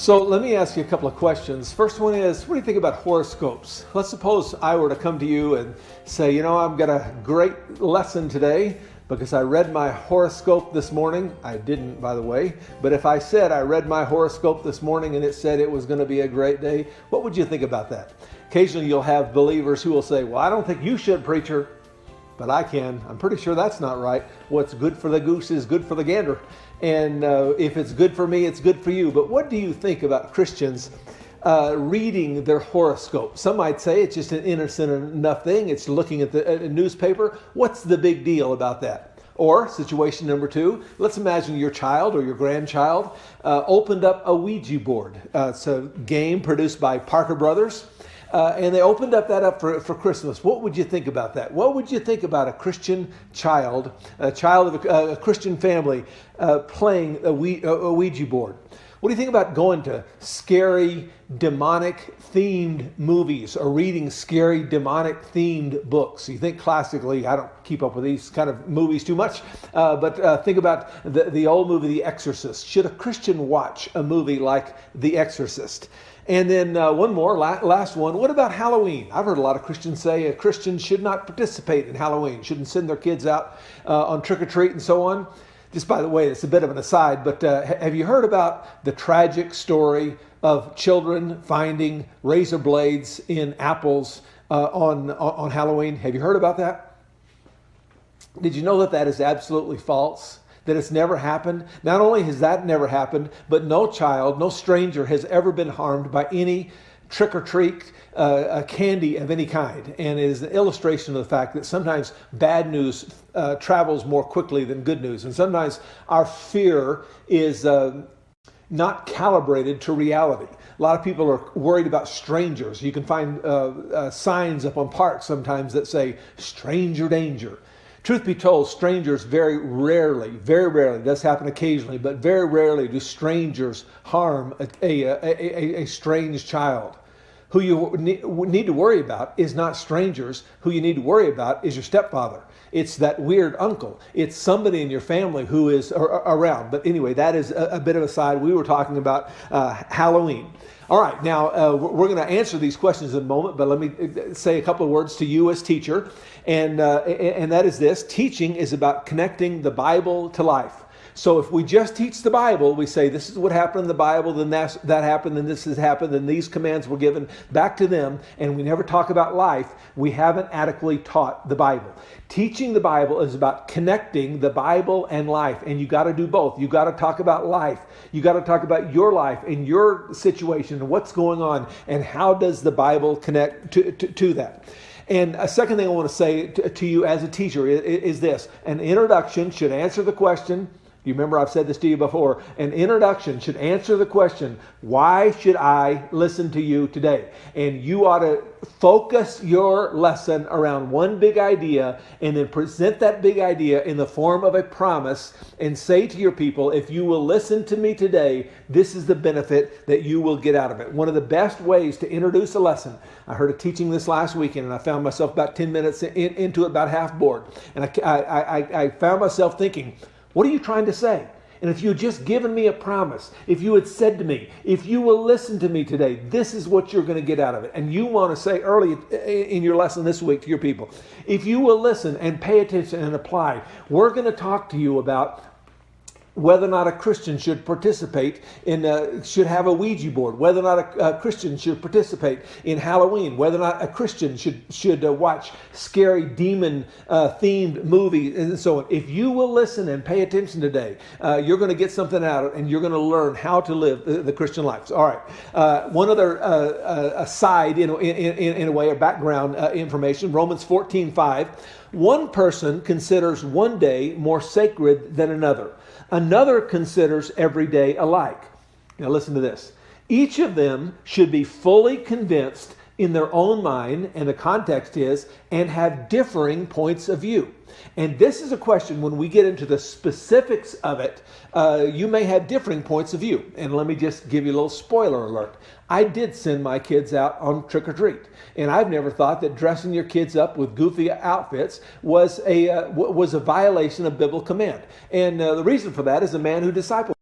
So let me ask you a couple of questions. First one is, what do you think about horoscopes? Let's suppose I were to come to you and say, I've got a great lesson today because I read my horoscope this morning. I didn't, by the way. But if I said I read my horoscope this morning and it said it was going to be a great day, what would you think about that? Occasionally you'll have believers who will say, well, I don't think you should, preacher. But I can. I'm pretty sure that's not right. What's good for the goose is good for the gander. And if it's good for me, it's good for you. But what do you think about Christians reading their horoscope? Some might say it's just an innocent enough thing. It's looking at the newspaper. What's the big deal about that? Or situation number two, let's imagine your child or your grandchild opened up a Ouija board. It's a game produced by Parker Brothers. And they opened up for Christmas. What would you think about that? What would you think about a Christian child, a child of a Christian family playing a Ouija board? What do you think about going to scary, demonic-themed movies or reading scary, demonic-themed books? You think classically, I don't keep up with these kind of movies too much, but think about the old movie, The Exorcist. Should a Christian watch a movie like The Exorcist? And then one more, last one. What about Halloween? I've heard a lot of Christians say Christians should not participate in Halloween, shouldn't send their kids out on trick-or-treat and so on. Just by the way, it's a bit of an aside, but have you heard about the tragic story of children finding razor blades in apples on Halloween? Have you heard about that? Did you know that is absolutely false? That it's never happened? Not only has that never happened, but no child, no stranger has ever been harmed by any trick-or-treat candy of any kind. And it is an illustration of the fact that sometimes bad news travels more quickly than good news. And sometimes our fear is not calibrated to reality. A lot of people are worried about strangers. You can find signs up on parks sometimes that say, stranger danger. Truth be told, strangers very rarely, does happen occasionally, but very rarely do strangers harm a strange child. Who you need to worry about is not strangers. Who you need to worry about is your stepfather. It's that weird uncle. It's somebody in your family who is around. But anyway, that is a bit of a side. We were talking about Halloween. All right, now we're going to answer these questions in a moment, but let me say a couple of words to you as teacher, and that is this. Teaching is about connecting the Bible to life. So if we just teach the Bible, we say this is what happened in the Bible, then that happened, then this has happened, then these commands were given back to them, and we never talk about life, we haven't adequately taught the Bible. Teaching the Bible is about connecting the Bible and life, and you got to do both. You got to talk about life. You got to talk about your life and your situation and what's going on, and how does the Bible connect to that. And a second thing I want to say to you as a teacher is this. An introduction should answer the question. You remember I've said this to you before. An introduction should answer the question, why should I listen to you today? And you ought to focus your lesson around one big idea and then present that big idea in the form of a promise and say to your people, if you will listen to me today, this is the benefit that you will get out of it. One of the best ways to introduce a lesson, I heard a teaching this last weekend and I found myself about 10 minutes into it, about half bored. And I found myself thinking, what are you trying to say? And if you had just given me a promise, if you had said to me, if you will listen to me today, this is what you're going to get out of it. And you want to say early in your lesson this week to your people, if you will listen and pay attention and apply, we're going to talk to you about whether or not a Christian should participate should have a Ouija board, whether or not a Christian should participate in Halloween, whether or not a Christian should watch scary demon-themed movies, and so on. If you will listen and pay attention today, you're going to get something out of it, and you're going to learn how to live the Christian life. All right. One other aside, in a way, or background information, Romans 14:5. One person considers one day more sacred than another. Another considers every day alike. Now listen to this. Each of them should be fully convinced in their own mind, and the context is, and have differing points of view. And this is a question, when we get into the specifics of it, you may have differing points of view. And let me just give you a little spoiler alert. I did send my kids out on trick-or-treat. And I've never thought that dressing your kids up with goofy outfits was a violation of biblical command. And the reason for that is a man who discipled